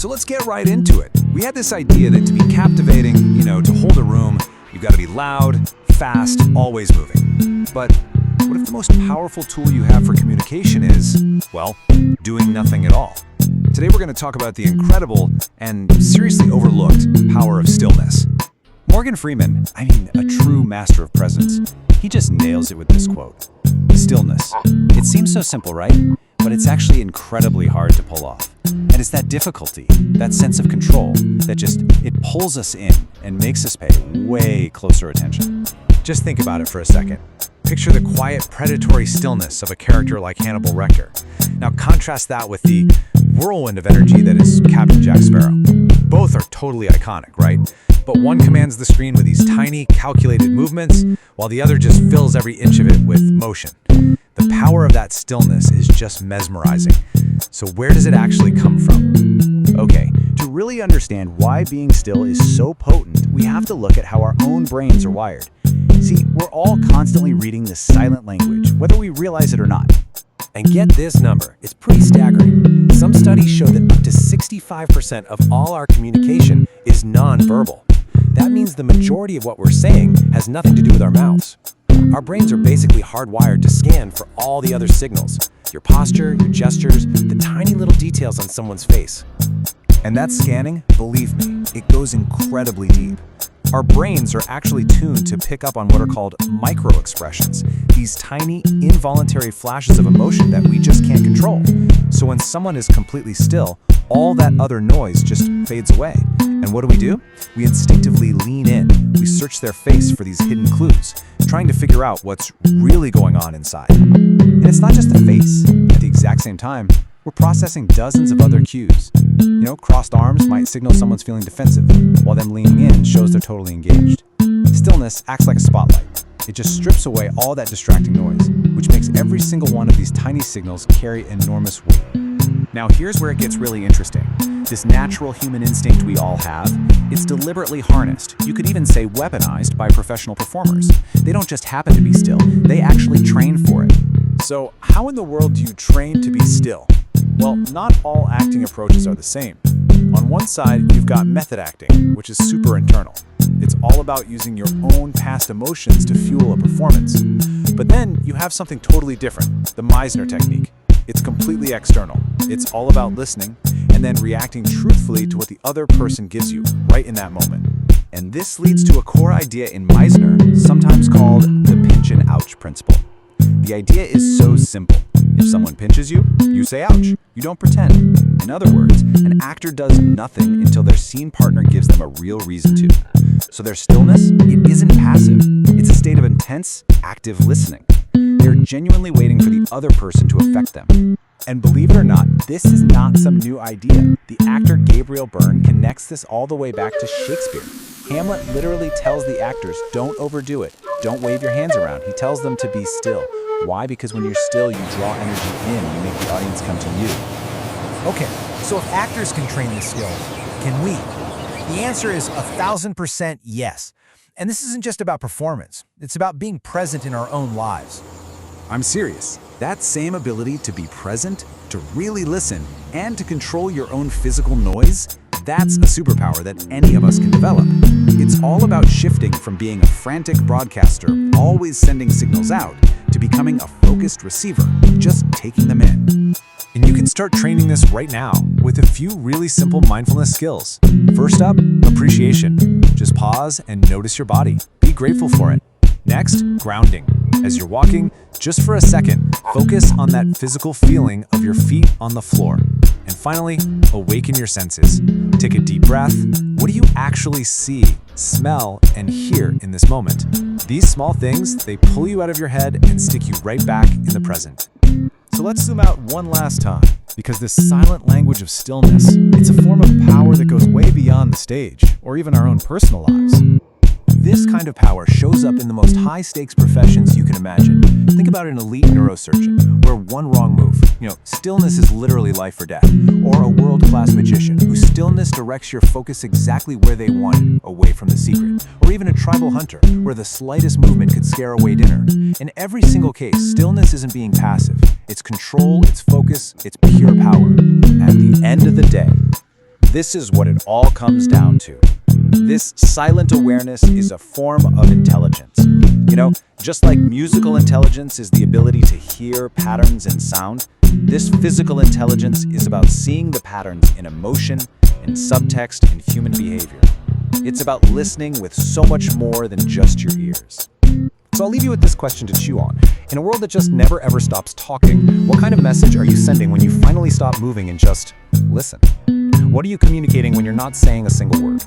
So let's get right into it. We had this idea that to be captivating, to hold a room, you've got to be loud, fast, always moving. But what if the most powerful tool you have for communication is, well, doing nothing at all? Today we're going to talk about the incredible and seriously overlooked power of stillness. Morgan Freeman, a true master of presence, he just nails it with this quote. Stillness. It seems so simple, right? But it's actually incredibly hard to pull off. And it's that difficulty, that sense of control, that it pulls us in and makes us pay way closer attention. Just think about it for a second. Picture the quiet, predatory stillness of a character like Hannibal Lecter. Now contrast that with the whirlwind of energy that is Captain Jack Sparrow. Both are totally iconic, right? But one commands the screen with these tiny, calculated movements, while the other just fills every inch of it with motion. The power of that stillness is just mesmerizing. So where does it actually come from? Okay, to really understand why being still is so potent, we have to look at how our own brains are wired. See, we're all constantly reading this silent language, whether we realize it or not. And get this number, it's pretty staggering. Some studies show that up to 65% of all our communication is non-verbal. That means the majority of what we're saying has nothing to do with our mouths. Our brains are basically hardwired to scan for all the other signals. Your posture, your gestures, the tiny little details on someone's face. And that scanning, believe me, it goes incredibly deep. Our brains are actually tuned to pick up on what are called micro-expressions, these tiny, involuntary flashes of emotion that we just can't control. So when someone is completely still, all that other noise just fades away. And what do? We instinctively lean in. We search their face for these hidden clues, trying to figure out what's really going on inside. And it's not just the face. At the exact same time, we're processing dozens of other cues. Crossed arms might signal someone's feeling defensive, while them leaning in shows they're totally engaged. Stillness acts like a spotlight. It just strips away all that distracting noise, which makes every single one of these tiny signals carry enormous weight. Now here's where it gets really interesting. This natural human instinct we all have, it's deliberately harnessed, you could even say weaponized by professional performers. They don't just happen to be still, they actually train for it. So how in the world do you train to be still? Well, not all acting approaches are the same. On one side, you've got method acting, which is super internal. It's all about using your own past emotions to fuel a performance. But then you have something totally different, the Meisner technique. It's completely external. It's all about listening and then reacting truthfully to what the other person gives you right in that moment. And this leads to a core idea in Meisner, sometimes called the pinch and ouch principle. The idea is so simple. If someone pinches you, you say ouch. You don't pretend. In other words, an actor does nothing until their scene partner gives them a real reason to. So their stillness, it isn't passive. It's a state of intense, active listening. They're genuinely waiting for the other person to affect them. And believe it or not, this is not some new idea. The actor Gabriel Byrne connects this all the way back to Shakespeare. Hamlet literally tells the actors, don't overdo it. Don't wave your hands around. He tells them to be still. Why? Because when you're still, you draw energy in. You make the audience come to you. Okay, so if actors can train this skill, can we? The answer is 1,000% yes. And this isn't just about performance. It's about being present in our own lives. I'm serious. That same ability to be present, to really listen, and to control your own physical noise, that's a superpower that any of us can develop. It's all about shifting from being a frantic broadcaster, always sending signals out, to becoming a focused receiver, just taking them in. And you can start training this right now with a few really simple mindfulness skills. First up, appreciation. Just pause and notice your body. Be grateful for it. Next, grounding. As you're walking, just for a second, focus on that physical feeling of your feet on the floor. And finally, awaken your senses. Take a deep breath. What do you actually see, smell, and hear in this moment? These small things, they pull you out of your head and stick you right back in the present. So let's zoom out one last time, because this silent language of stillness, it's a form of power that goes way beyond the stage, or even our own personal lives. This kind of power shows up in the most high-stakes professions you can imagine. Think about an elite neurosurgeon, where one wrong move, stillness is literally life or death. Or a world-class magician, whose stillness directs your focus exactly where they want it, away from the secret. Or even a tribal hunter, where the slightest movement could scare away dinner. In every single case, stillness isn't being passive. It's control, it's focus, it's pure power. At the end of the day, this is what it all comes down to. This silent awareness is a form of intelligence. Just like musical intelligence is the ability to hear patterns in sound, this physical intelligence is about seeing the patterns in emotion, in subtext, in human behavior. It's about listening with so much more than just your ears. So I'll leave you with this question to chew on. In a world that just never ever stops talking, what kind of message are you sending when you finally stop moving and just listen? What are you communicating when you're not saying a single word?